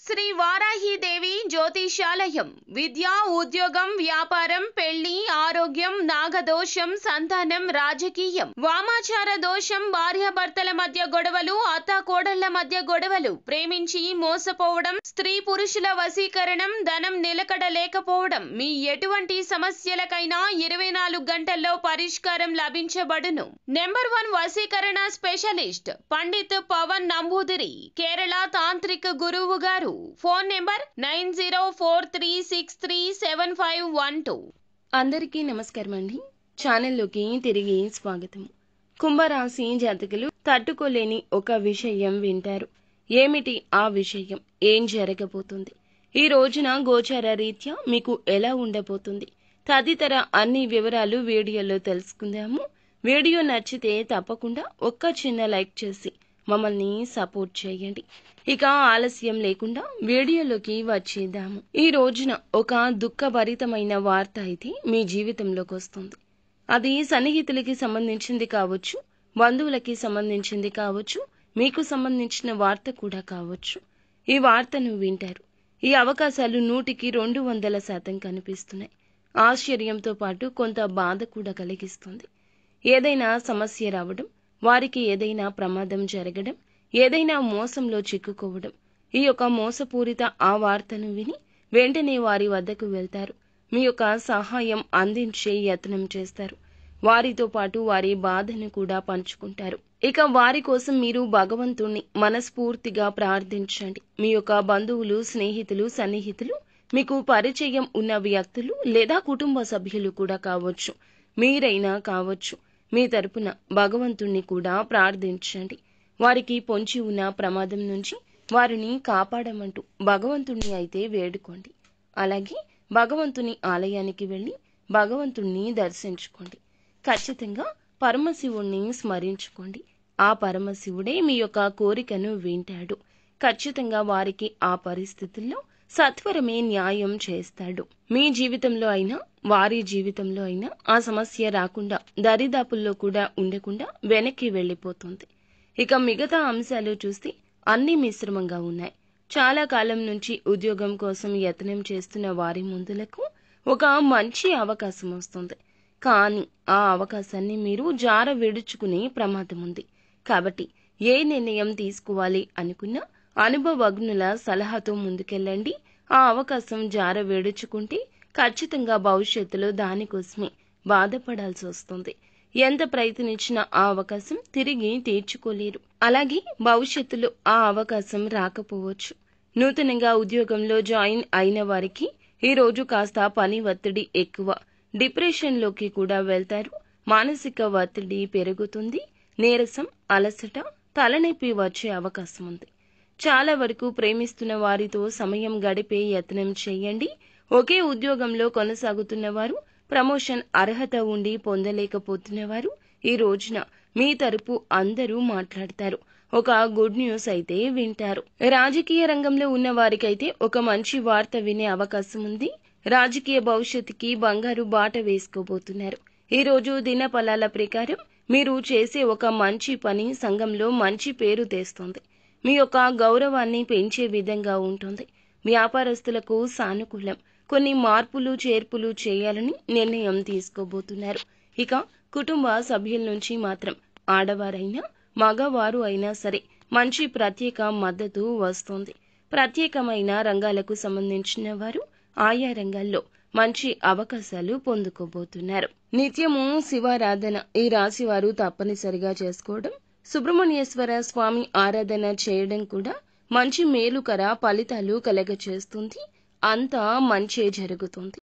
శ్రీ వారాహిదేవి జ్యోతిషాలయం విద్య, ఉద్యోగం, వ్యాపారం, పెళ్లి, ఆరోగ్యం, నాగదోషం, సంతానం, రాజకీయం, వామాచార దోషం, భార్యాభర్తల మధ్య గొడవలు, అత్తాకోడళ్ల మధ్య గొడవలు, ప్రేమించి మోసపోవడం, స్త్రీ పురుషుల వశీకరణం, ధనం నిలకడ లేకపోవడం, మీ ఎటువంటి సమస్యలకైనా 24 గంటల్లో పరిష్కారం లభించబడును. నెంబర్ 1 వశీకరణ స్పెషలిస్ట్ పండిత్ పవన్ నంబూదిరి, కేరళ తాంత్రిక గురువు గారు. Phone number 9043637512. అందరికీ నమస్కారం అండి. ఛానల్లోకి తిరిగి స్వాగతం. కుంభరాశి జాతకులు తట్టుకోలేని ఒక విషయం వింటారు. ఏమిటి ఆ విషయం? ఏం జరగబోతుంది? ఈ రోజున గోచార రీత్యా మీకు ఎలా ఉండబోతుంది? తదితర అన్ని వివరాలు వీడియోలో తెలుసుకుందాము. వీడియో నచ్చితే తప్పకుండా ఒక్క చిన్న లైక్ చేసి మమ్మల్ని సపోర్ట్ చేయండి. ఇక ఆలస్యం లేకుండా వీడియోలోకి వచ్చేద్దాము. ఈ రోజున ఒక దుఃఖభరితమైన వార్త అయితే మీ జీవితంలోకి వస్తుంది. అది సన్నిహితులకి సంబంధించింది కావచ్చు, బంధువులకి సంబంధించింది కావచ్చు, మీకు సంబంధించిన వార్త కూడా కావచ్చు. ఈ వార్తను వింటారు. ఈ అవకాశాలు 100కి 200% కనిపిస్తున్నాయి. ఆశ్చర్యంతో పాటు కొంత బాధ కూడా కలిగిస్తుంది. ఏదైనా సమస్య రావడం, వారికి ఏదైనా ప్రమాదం జరగడం, ఏదైనా మోసంలో చిక్కుకోవడం, ఈ యొక్క మోసపూరిత ఆ వార్తను విని వెంటనే వారి వద్దకు వెళ్తారు. మీ యొక్క సహాయం అందించే యత్నం చేస్తారు. వారితో పాటు వారి బాధను కూడా పంచుకుంటారు. ఇక వారి కోసం మీరు భగవంతుణ్ణి మనస్ఫూర్తిగా ప్రార్థించండి. మీ యొక్క బంధువులు, స్నేహితులు, సన్నిహితులు, మీకు పరిచయం ఉన్న వ్యక్తులు లేదా కుటుంబ సభ్యులు కూడా కావచ్చు, మీరైనా కావచ్చు, మీ తరపున భగవంతుణ్ణి కూడా ప్రార్థించండి. వారికి పొంచి ఉన్న ప్రమాదం నుంచి వారిని కాపాడమంటూ భగవంతుణ్ణి అయితే వేడుకోండి. అలాగే భగవంతుని ఆలయానికి వెళ్లి భగవంతుణ్ణి దర్శించుకోండి. ఖచ్చితంగా పరమశివుణ్ణి స్మరించుకోండి. ఆ పరమశివుడే మీ యొక్క కోరికను వింటాడు. ఖచ్చితంగా వారికి ఆ పరిస్థితుల్లో సత్వరమే న్యాయం చేస్తాడు. మీ జీవితంలో అయినా వారి జీవితంలో అయినా ఆ సమస్య రాకుండా దరిదాపుల్లో కూడా ఉండకుండా వెనక్కి వెళ్లిపోతుంది. ఇక మిగతా అంశాలు చూస్తే అన్ని మిశ్రమంగా ఉన్నాయి. చాలా కాలం నుంచి ఉద్యోగం కోసం యత్నం చేస్తున్న వారి ముందులకు ఒక మంచి అవకాశం వస్తుంది. కానీ ఆ అవకాశాన్ని మీరు జార విడుచుకునే ప్రమాదం ఉంది. కాబట్టి ఏ నిర్ణయం తీసుకోవాలి అనుకున్నా అనుభవజ్ఞుల సలహాతో ముందుకెళ్ళండి. ఆ అవకాశం జార విడుచుకుంటే ఖచ్చితంగా భవిష్యత్తులో దానికోసమే బాధపడాల్సి వస్తుంది. ఎంత ప్రయత్నించినా ఆ అవకాశం తిరిగి తీర్చుకోలేరు. అలాగే భవిష్యత్తులో ఆ అవకాశం రాకపోవచ్చు. నూతనంగా ఉద్యోగంలో జాయిన్ అయిన వారికి ఈ రోజు కాస్త పని ఒత్తిడి ఎక్కువ, డిప్రెషన్లోకి కూడా వెళ్తారు. మానసిక ఒత్తిడి పెరుగుతుంది. నీరసం, అలసట, తలనొప్పి వచ్చే అవకాశం ఉంది. చాలా వరకు ప్రేమిస్తున్న వారితో సమయం గడిపే యత్నం చేయండి. ఒకే ఉద్యోగంలో కొనసాగుతున్న వారు, ప్రమోషన్ అర్హత ఉండి పొందలేకపోతున్నవారు ఈ రోజున మీ తరపు అందరూ మాట్లాడతారు. ఒక గుడ్ న్యూస్ అయితే వింటారు. రాజకీయ రంగంలో ఉన్న వారికైతే ఒక మంచి వార్త వినే అవకాశం ఉంది. రాజకీయ భవిష్యత్తుకి బంగారు బాట వేసుకోబోతున్నారు. ఈ రోజు దినఫలాల ప్రకారం మీరు చేసే ఒక మంచి పని సంఘంలో మంచి పేరు తెస్తుంది. మీ యొక్క గౌరవాన్ని పెంచే విధంగా ఉంటుంది. వ్యాపారస్తులకు సానుకూలం. కొన్ని మార్పులు చేర్పులు చేయాలని నిర్ణయం తీసుకోబోతున్నారు. ఇక కుటుంబ సభ్యుల నుంచి మాత్రం ఆడవారైనా మగవారు అయినా సరే మంచి ప్రత్యేక మద్దతు వస్తుంది. ప్రత్యేకమైన రంగాలకు సంబంధించిన వారు ఆయా రంగాల్లో మంచి అవకాశాలు పొందుకోబోతున్నారు. నిత్యము శివారాధన ఈ రాశి వారు తప్పనిసరిగా చేసుకోవడం, సుబ్రహ్మణ్యేశ్వర స్వామి ఆరాధన చేయడం కూడా మంచి మేలుకర ఫలితాలు కలగచేస్తుంది. అంతా మంచే జరుగుతుంది.